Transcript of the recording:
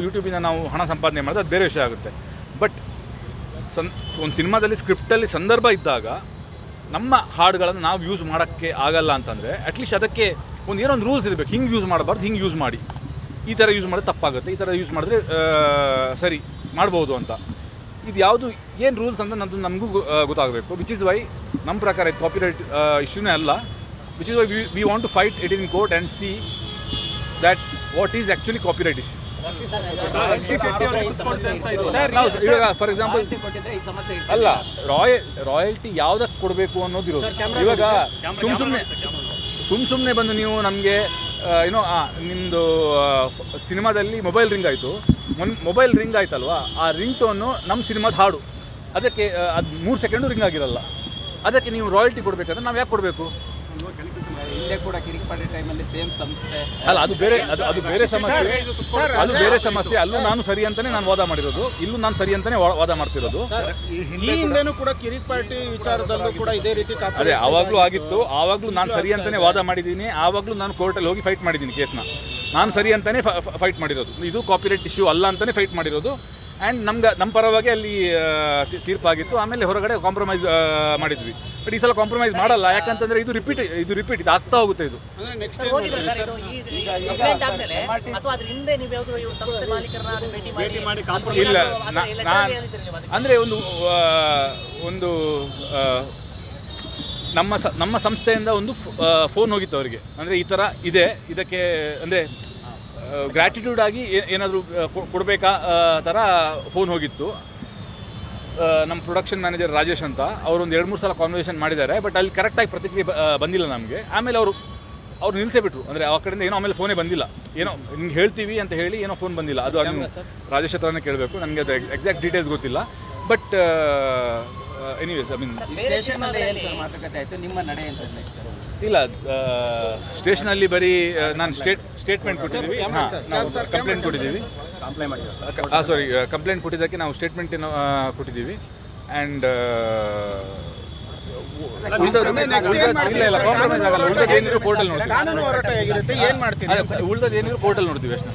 ಯೂಟ್ಯೂಬಿಂದ ನಾವು ಹಣ ಸಂಪಾದನೆ ಮಾಡೋದು ಅದು ಬೇರೆ ವಿಷಯ ಆಗುತ್ತೆ. ಬಟ್ ಒಂದು ಸಿನಿಮಾದಲ್ಲಿ ಸ್ಕ್ರಿಪ್ಟಲ್ಲಿ ಸಂದರ್ಭ ಇದ್ದಾಗ ನಮ್ಮ ಹಾಡುಗಳನ್ನು ನಾವು ಯೂಸ್ ಮಾಡೋಕ್ಕೆ ಆಗಲ್ಲ ಅಂತಂದರೆ ಅಟ್ಲೀಸ್ಟ್ ಅದಕ್ಕೆ ಏನೋ ಒಂದು ರೂಲ್ಸ್ ಇರಬೇಕು. ಹಿಂಗೆ ಯೂಸ್ ಮಾಡಬಾರ್ದು, ಹಿಂಗೆ ಯೂಸ್ ಮಾಡಿ, ಈ ಥರ ಯೂಸ್ ಮಾಡಿದ್ರೆ ತಪ್ಪಾಗುತ್ತೆ, ಈ ಥರ ಯೂಸ್ ಮಾಡಿದ್ರೆ ಸರಿ ಮಾಡ್ಬೋದು ಅಂತ. ಇದು ಯಾವುದು ಏನು ರೂಲ್ಸ್ ಅಂತ ನಮಗೂ ಗೊತ್ತಾಗಬೇಕು. ವಿಚ್ ಇಸ್ ವೈ ನಮ್ಮ ಪ್ರಕಾರ ಇದು ಕಾಪಿರೈಟ್ ಇಶ್ಯೂನೇ ಅಲ್ಲ. Which is why we want to fight it in court and see that what is actually copyright issue. ಇವಾಗ ಫಾರ್ ಎಕ್ಸಾಂಪಲ್ ಅಲ್ಲ, ರಾಯಲ್ಟಿ ಯಾವುದಕ್ಕೆ ಕೊಡಬೇಕು ಅನ್ನೋದಿರೋದು. ಇವಾಗ ಸುಮ್ಮನೆ ಬಂದು ನೀವು ನಮಗೆ ಏನೋ ನಿಮ್ಮದು ಸಿನಿಮಾದಲ್ಲಿ ಮೊಬೈಲ್ ರಿಂಗ್ ಆಯಿತು, ಮೊಬೈಲ್ ರಿಂಗ್ ಆಯ್ತಲ್ವಾ, ಆ ರಿಂಗ್ ಟೋನು ನಮ್ಮ ಸಿನಿಮಾದ ಹಾಡು, ಅದಕ್ಕೆ ಅದು 3 ಸೆಕೆಂಡು ರಿಂಗ್ ಆಗಿರಲ್ಲ, ಅದಕ್ಕೆ ನೀವು ರಾಯಲ್ಟಿ ಕೊಡಬೇಕಂದ್ರೆ ನಾವು ಯಾಕೆ ಕೊಡಬೇಕು? ಇಲ್ಲೇ ಕೂಡ ಕಿರಿಕ್ಪಾಡಿ ಟೈಮಲ್ಲಿ ಸೇಮ್ ಸಂಸ್ಥೆ ಅಲ್ಲ, ಅದು ಬೇರೆ ಸಮಸ್ಯೆ. ಅಲ್ಲೂ ನಾನು ಸರಿ ಅಂತಾನೆ ನಾನು ವಾದ ಮಾಡಿರೋದು, ಇಲ್ಲೂ ನಾನು ಸರಿ ಅಂತಾನೆ ವಾದ ಮಾಡ್ತಿರೋದು. ಈ ಹಿಂದೆನೂ ಕೂಡ ಕಿರಿಕ್ಪಾಟಿ ವಿಚಾರದಲ್ಲೂ ಕೂಡ ಇದೇ ರೀತಿ ಅದೇ ಆವಾಗಲೂ ಆಗಿತ್ತು. ಆವಾಗಲೂ ನಾನು ಸರಿ ಅಂತಾನೆ ವಾದ ಮಾಡಿದ್ದೀನಿ. ಆವಾಗಲೂ ನಾನು ಕೋರ್ಟಲ್ಲಿ ಹೋಗಿ ಫೈಟ್ ಮಾಡಿದ್ದೀನಿ ಕೇಸ್ನ. ನಾನು ಸರಿ ಅಂತಾನೆ ಫೈಟ್ ಮಾಡಿರೋದು. ಇದು ಕಾಪಿರೈಟ್ ಇಶ್ಯೂ ಅಲ್ಲ ಅಂತಾನೆ ಫೈಟ್ ಮಾಡಿರೋದು. ಆ್ಯಂಡ್ ನಮ್ಮ ಪರವಾಗಿ ಅಲ್ಲಿ ತೀರ್ಪಾಗಿತ್ತು. ಆಮೇಲೆ ಹೊರಗಡೆ ಕಾಂಪ್ರಮೈಸ್ ಮಾಡಿದ್ವಿ. ಬಟ್ ಈ ಸಲ ಕಾಂಪ್ರಮೈಸ್ ಮಾಡಲ್ಲ. ಯಾಕಂತಂದರೆ ಇದು ರಿಪೀಟ್ ಇದು ಆಗ್ತಾ ಹೋಗುತ್ತೆ. ಇದು ಇಲ್ಲ, ಅಂದರೆ ಒಂದು ನಮ್ಮ ಸಂಸ್ಥೆಯಿಂದ ಒಂದು ಫೋನ್ ಹೋಗಿತ್ತು ಅವರಿಗೆ. ಅಂದರೆ ಈ ಥರ ಇದೆ, ಇದಕ್ಕೆ ಅಂದರೆ ಗ್ರ್ಯಾಟಿಟ್ಯೂಡ್ ಆಗಿ ಏನಾದರೂ ಕೊಡಬೇಕಾ ಥರ ಫೋನ್ ಹೋಗಿತ್ತು. ನಮ್ಮ ಪ್ರೊಡಕ್ಷನ್ ಮ್ಯಾನೇಜರ್ ರಾಜೇಶ್ ಅಂತ, ಅವರು ಒಂದು 2-3 ಸಲ ಕಾನ್ವರ್ಸೇಷನ್ ಮಾಡಿದ್ದಾರೆ. ಬಟ್ ಅಲ್ಲಿ ಕರೆಕ್ಟಾಗಿ ಪ್ರತಿಕ್ರಿಯೆ ಬಂದಿಲ್ಲ ನಮಗೆ. ಆಮೇಲೆ ಅವ್ರು ನಿಲ್ಲಿಸೇ ಬಿಟ್ರು. ಅಂದರೆ ಆ ಕಡೆಯಿಂದ ಏನೋ ಆಮೇಲೆ ಫೋನೇ ಬಂದಿಲ್ಲ. ಏನೋ ನಿಮ್ಗೆ ಹೇಳ್ತೀವಿ ಅಂತ ಹೇಳಿ ಏನೋ ಫೋನ್ ಬಂದಿಲ್ಲ. ಅದು ರಾಜೇಶ್ ಹತ್ರನೇ ಕೇಳಬೇಕು, ನನಗೆ ಅದು ಎಕ್ಸಾಕ್ಟ್ ಡೀಟೇಲ್ಸ್ ಗೊತ್ತಿಲ್ಲ. ಬಟ್ ಎನಿವೇಸ್ ಐ ಮೀನ್ ಇಲ್ಲ, ಸ್ಟೇಷನಲ್ಲಿ ಬರೀ ನಾನು ಸ್ಟೇಟ್ಮೆಂಟ್ ಕೊಟ್ಟಿದ್ದೀವಿ. ನಾವು ಕಂಪ್ಲೇಂಟ್ ಕೊಟ್ಟಿದ್ದೀವಿ. ಕಂಪ್ಲೇಂಟ್ ಕೊಟ್ಟಿದ್ದಕ್ಕೆ ನಾವು ಸ್ಟೇಟ್ಮೆಂಟ್ ಏನೋ ಕೊಟ್ಟಿದ್ದೀವಿ. ಆ್ಯಂಡ್ ಇಲ್ಲ ಕಾಂಪ್ರಮೈಸ್ ಆಗಲ್ಲ. ಉಳಿದೇನಿದ್ರು ಕೋರ್ಟಲ್ಲಿ ನೋಡ್ತೀವಿ. ಕಾನೂನು ಹೋರಾಟ ಹೇಗಿರುತ್ತೆ, ಏನು ಮಾಡ್ತೀವಿ, ಉಳಿದೇನಿದ್ರು ಕೋರ್ಟಲ್ಲಿ ನೋಡ್ತೀವಿ ಅಷ್ಟೇ.